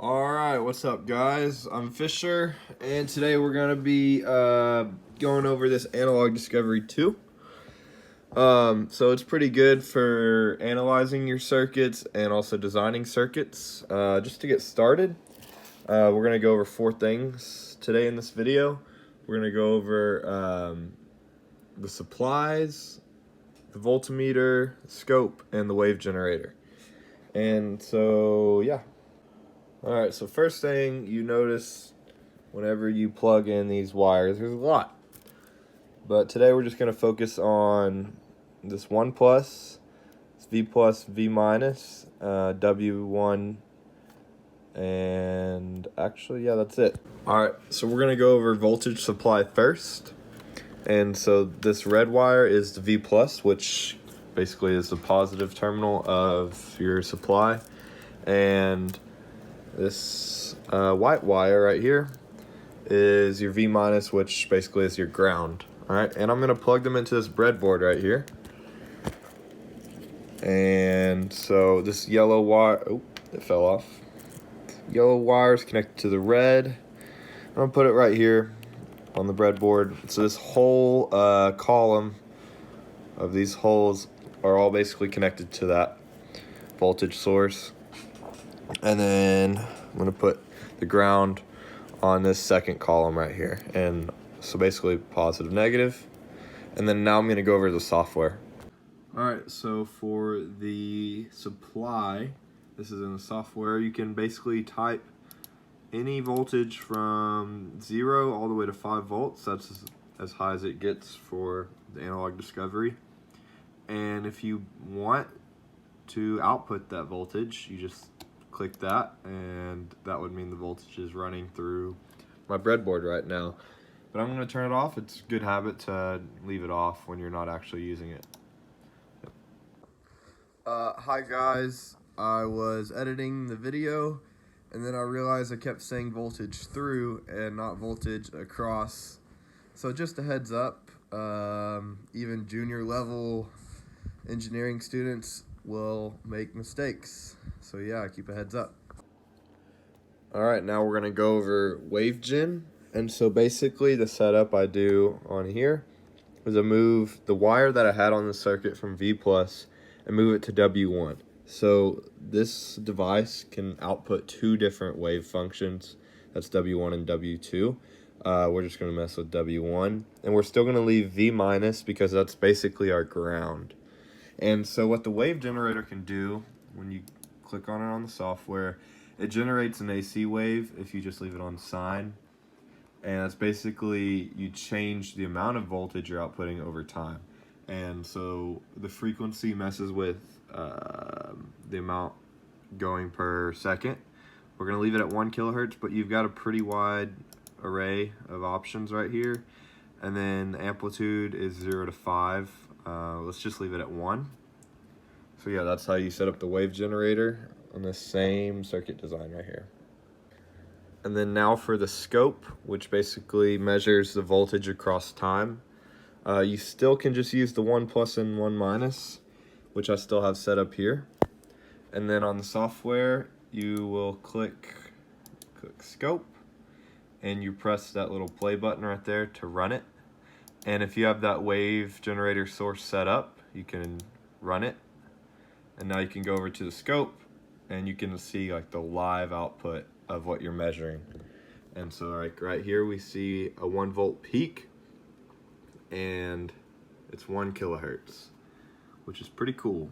Alright, what's up guys? I'm Fisher, and today we're going to be going over this Analog Discovery 2. So it's pretty good for analyzing your circuits and also designing circuits. Just to get started, we're going to go over 4 things today in this video. We're going to go over the supplies, the voltmeter, scope, and the wave generator. And so, yeah. Alright, so first thing you notice whenever you plug in these wires, there's a lot. But today we're just going to focus on this 1 plus, V plus, V minus, W1, and actually, yeah, that's it. Alright, so we're going to go over voltage supply first. And so this red wire is the V plus, which basically is the positive terminal of your supply. And this white wire right here is your V minus, which basically is your ground. Alright, and I'm going to plug them into this breadboard right here. And so this yellow wire, oh, it fell off. Yellow wire is connected to the red. I'm going to put it right here on the breadboard. So this whole column of these holes are all basically connected to that voltage source. And then I'm going to put the ground on this second column right here. And so basically positive, negative. And then now I'm going to go over the software. Alright, so for the supply, this is in the software. You can basically type any voltage from 0 all the way to 5 volts. That's as high as it gets for the Analog Discovery. And if you want to output that voltage, you just click that, and that would mean the voltage is running through my breadboard right now. But I'm going to turn it off. It's a good habit to leave it off when you're not actually using it. Hi guys, I was editing the video and then I realized I kept saying voltage through and not voltage across. So just a heads up, even junior level engineering students will make mistakes. So yeah, keep a heads up. Alright, now we're going to go over Wavegen. And so basically the setup I do on here is I move the wire that I had on the circuit from V plus and move it to W1. So this device can output 2 different wave functions. That's W1 and W2. We're just going to mess with W1. And we're still going to leave V minus because that's basically our ground. And so what the wave generator can do, when you click on it on the software, it generates an AC wave if you just leave it on sine. And that's basically, you change the amount of voltage you're outputting over time. And so the frequency messes with the amount going per second. We're going to leave it at 1 kilohertz, but you've got a pretty wide array of options right here. And then the amplitude is 0 to 5. Let's just leave it at 1. So yeah, that's how you set up the wave generator on the same circuit design right here. And then now for the scope, which basically measures the voltage across time. You still can just use the 1 plus and 1 minus, which I still have set up here. And then on the software, you will click scope, and you press that little play button right there to run it. And if you have that wave generator source set up, you can run it. And now you can go over to the scope, and you can see like the live output of what you're measuring. And so like right here we see a 1 volt peak, and it's 1 kilohertz, which is pretty cool.